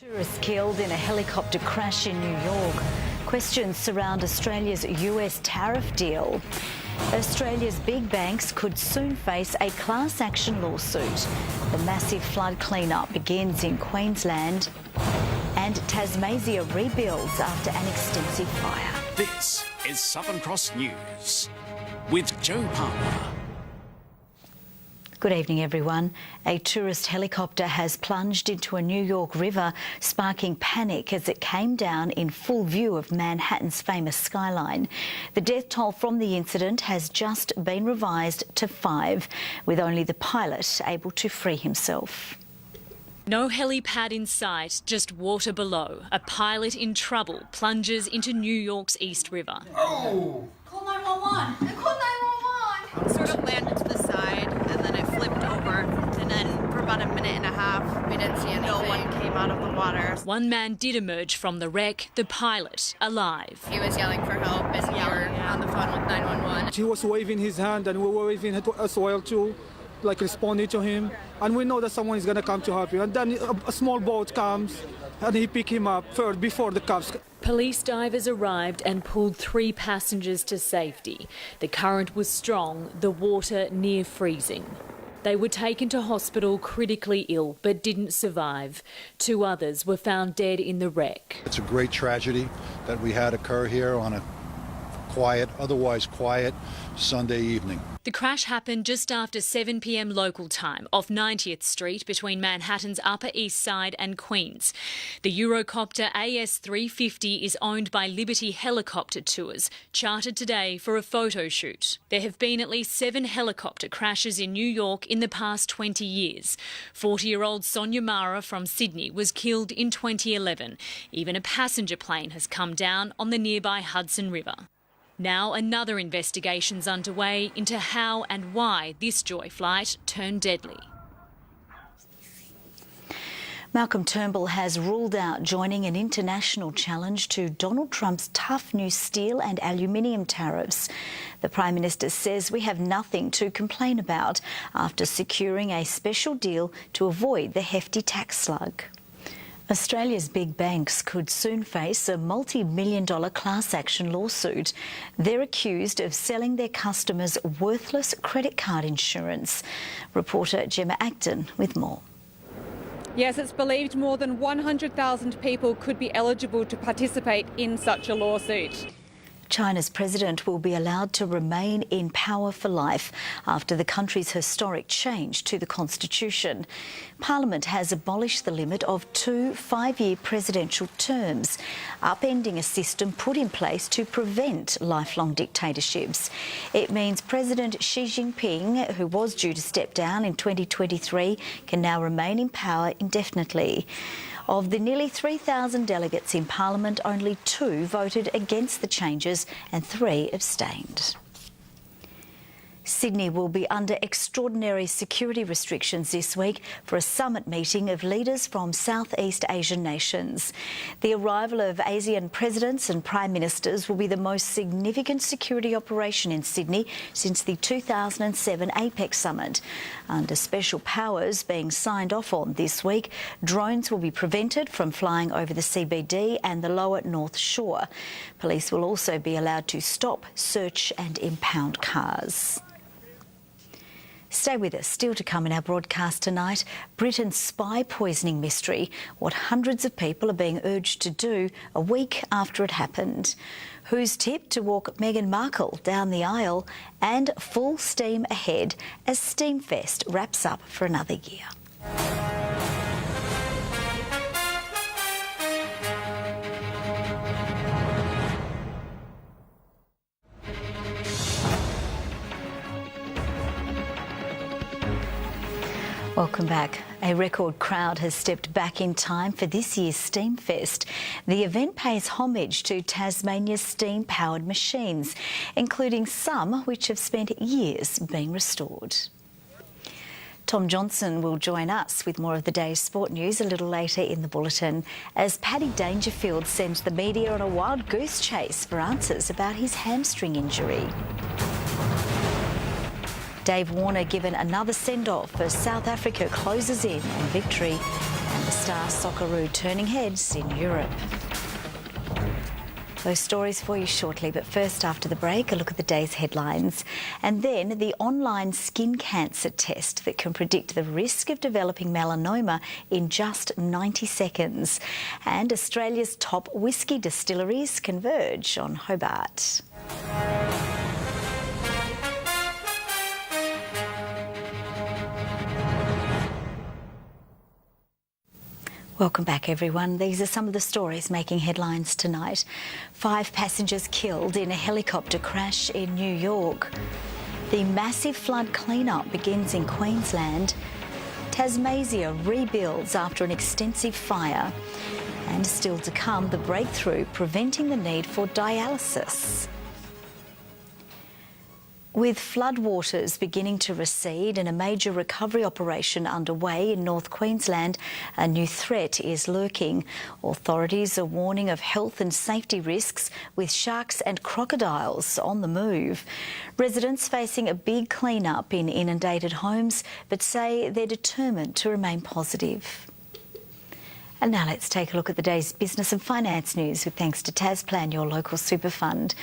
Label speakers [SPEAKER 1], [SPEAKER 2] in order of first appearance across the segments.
[SPEAKER 1] Tourists killed in a helicopter crash in New York. Questions surround Australia's US tariff deal. Australia's big banks could soon face a class action lawsuit. The massive flood clean-up begins in Queensland. And Tasmania rebuilds after an extensive fire.
[SPEAKER 2] This is Southern Cross News with Joe Palmer.
[SPEAKER 1] Good evening, everyone. A tourist helicopter has plunged into a New York river, sparking panic as it came down in full view of Manhattan's famous skyline. The death toll from the incident has just been revised to 5, with only the pilot able to free himself.
[SPEAKER 3] No helipad in sight, just water below. A pilot in trouble plunges into New York's East River.
[SPEAKER 4] Oh! Call 911! Call 911!
[SPEAKER 5] Sort of landed to the side and then it flipped over, and then for about a minute and a half we didn't see anything. No one came out of the water.
[SPEAKER 3] One man did emerge from the wreck, the pilot, alive.
[SPEAKER 5] He was yelling for help and we were on the phone with 911.
[SPEAKER 6] He was waving his hand and we were waving as well too, like responding to him. And we know that someone is going to come to help you. And then a small boat comes and he picked him up first before the cops.
[SPEAKER 3] Police divers arrived and pulled 3 passengers to safety. The current was strong, the water near freezing. They were taken to hospital critically ill but didn't survive. 2 others were found dead in the wreck.
[SPEAKER 7] It's a great tragedy that we had occur here on a otherwise quiet Sunday evening.
[SPEAKER 3] The crash happened just after 7 p.m. local time off 90th Street between Manhattan's Upper East Side and Queens. The Eurocopter AS350 is owned by Liberty Helicopter Tours, chartered today for a photo shoot. There have been at least 7 helicopter crashes in New York in the past 20 years. 40-year-old Sonia Mara from Sydney was killed in 2011. Even a passenger plane has come down on the nearby Hudson River. Now another investigation's underway into how and why this joy flight turned deadly.
[SPEAKER 1] Malcolm Turnbull has ruled out joining an international challenge to Donald Trump's tough new steel and aluminium tariffs. The Prime Minister says we have nothing to complain about after securing a special deal to avoid the hefty tax slug. Australia's big banks could soon face a multi-million-dollar class action lawsuit. They're accused of selling their customers worthless credit card insurance. Reporter Gemma Acton with more.
[SPEAKER 8] Yes, it's believed more than 100,000 people could be eligible to participate in such a lawsuit.
[SPEAKER 1] China's president will be allowed to remain in power for life after the country's historic change to the constitution. Parliament has abolished the limit of 2 5-year presidential terms, upending a system put in place to prevent lifelong dictatorships. It means President Xi Jinping, who was due to step down in 2023, can now remain in power indefinitely. Of the nearly 3,000 delegates in Parliament, only 2 voted against the changes and 3 abstained. Sydney will be under extraordinary security restrictions this week for a summit meeting of leaders from Southeast Asian nations. The arrival of ASEAN presidents and prime ministers will be the most significant security operation in Sydney since the 2007 APEC summit. Under special powers being signed off on this week, drones will be prevented from flying over the CBD and the lower North Shore. Police will also be allowed to stop, search and impound cars. Stay with us. Still to come in our broadcast tonight, Britain's spy poisoning mystery, what hundreds of people are being urged to do a week after it happened. Who's tipped to walk Meghan Markle down the aisle, and full steam ahead as Steamfest wraps up for another year. Welcome back. A record crowd has stepped back in time for this year's Steamfest. The event pays homage to Tasmania's steam-powered machines, including some which have spent years being restored. Tom Johnson will join us with more of the day's sport news a little later in the bulletin, as Paddy Dangerfield sends the media on a wild goose chase for answers about his hamstring injury. Dave Warner given another send-off as South Africa closes in on victory. And The star Socceroo turning heads in Europe. Those stories for you shortly, but first, after the break, a look at the day's headlines. And then the online skin cancer test that can predict the risk of developing melanoma in just 90 seconds. And Australia's top whisky distilleries converge on Hobart. Welcome back, everyone. These are some of the stories making headlines tonight. 5 passengers killed in a helicopter crash in New York. The massive flood clean-up begins in Queensland. Tasmania rebuilds after an extensive fire. And still to come, the breakthrough preventing the need for dialysis. With floodwaters beginning to recede and a major recovery operation underway in North Queensland, a new threat is lurking. Authorities are warning of health and safety risks with sharks and crocodiles on the move. Residents facing a big clean-up in inundated homes, but say they're determined to remain positive. And now let's take a look at the day's business and finance news with thanks to Tasplan, your local super fund.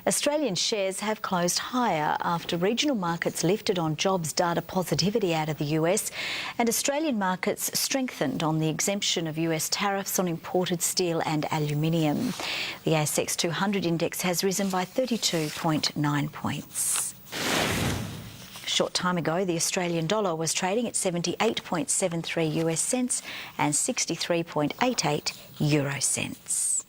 [SPEAKER 1] Australian shares have closed higher after regional markets lifted on jobs data positivity out of the US, and Australian markets strengthened on the exemption of US tariffs on imported steel and aluminium. The ASX 200 index has risen by 32.9 points. A short time ago, the Australian dollar was trading at 78.73 US cents and 63.88 euro cents.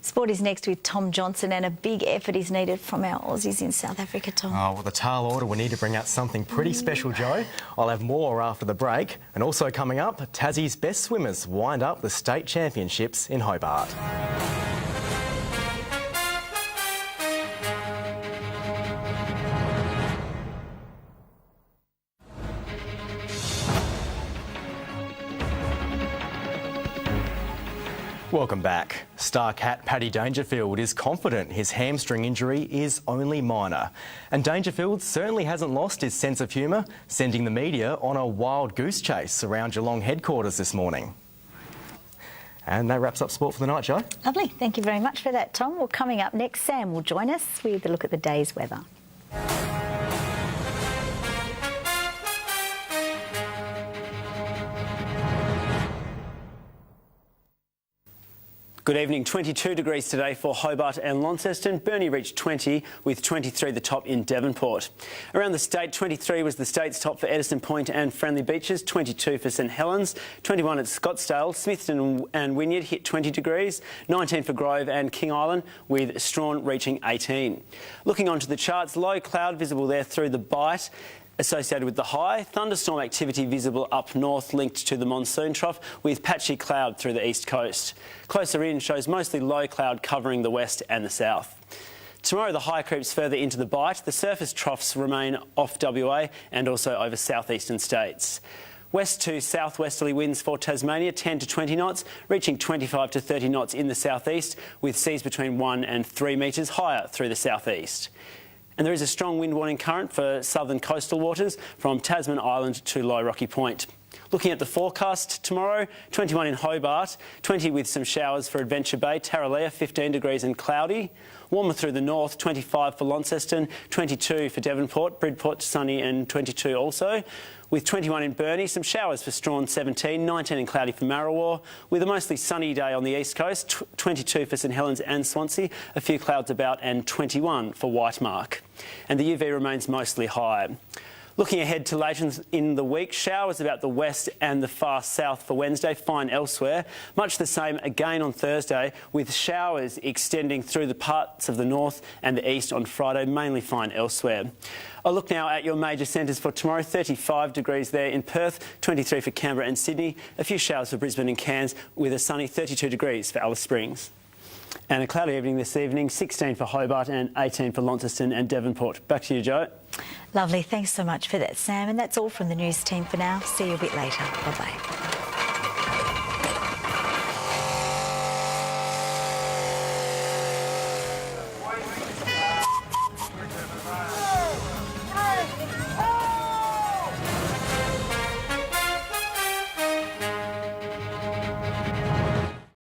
[SPEAKER 1] Sport is next with Tom Johnson, and a big effort is needed from our Aussies in South Africa, Tom.
[SPEAKER 9] Oh, well, the tall order will need to bring out something pretty special, Jo. I'll have more after the break. And also coming up, Tassie's best swimmers wind up the state championships in Hobart. Welcome back. Star cat Paddy Dangerfield is confident his hamstring injury is only minor. And Dangerfield certainly hasn't lost his sense of humour, sending the media on a wild goose chase around Geelong headquarters this morning. And that wraps up sport for the night, Jo.
[SPEAKER 1] Lovely. Thank you very much for that, Tom. Well, coming up next, Sam will join us with a look at the day's weather.
[SPEAKER 10] Good evening. 22 degrees today for Hobart and Launceston. Burnie reached 20, with 23 the top in Devonport. Around the state, 23 was the state's top for Edison Point and Friendly Beaches, 22 for St Helens, 21 at Scottsdale. Smithton and Wynyard hit 20 degrees, 19 for Grove and King Island, with Strawn reaching 18. Looking onto the charts, low cloud visible there through the Bight, associated with the high. Thunderstorm activity visible up north linked to the monsoon trough, with patchy cloud through the east coast. Closer in shows mostly low cloud covering the west and the south. Tomorrow the high creeps further into the Bight. The surface troughs remain off WA and also over southeastern states. West to southwesterly winds for Tasmania, 10 to 20 knots, reaching 25 to 30 knots in the southeast, with seas between 1 and 3 metres higher through the southeast. And there is a strong wind warning current for southern coastal waters from Tasman Island to Low Rocky Point. Looking at the forecast tomorrow, 21 in Hobart, 20 with some showers for Adventure Bay, Tarraleah 15 degrees and cloudy. Warmer through the north, 25 for Launceston, 22 for Devonport, Bridport sunny and 22 also. With 21 in Burnie, some showers for Strawn 17, 19 and cloudy for Marrawar, with a mostly sunny day on the east coast, 22 for St Helens and Swansea, a few clouds about and 21 for Whitemark. And the UV remains mostly high. Looking ahead to later in the week, showers about the west and the far south for Wednesday, fine elsewhere. Much the same again on Thursday, with showers extending through the parts of the north and the east on Friday, mainly fine elsewhere. I'll look now at your major centres for tomorrow. 35 degrees there in Perth, 23 for Canberra and Sydney, a few showers for Brisbane and Cairns, with a sunny 32 degrees for Alice Springs. And a cloudy evening this evening, 16 for Hobart and 18 for Launceston and Devonport. Back to you, Jo.
[SPEAKER 1] Lovely. Thanks so much for that, Sam. And that's all from the news team for now. See you a bit later. Bye-bye.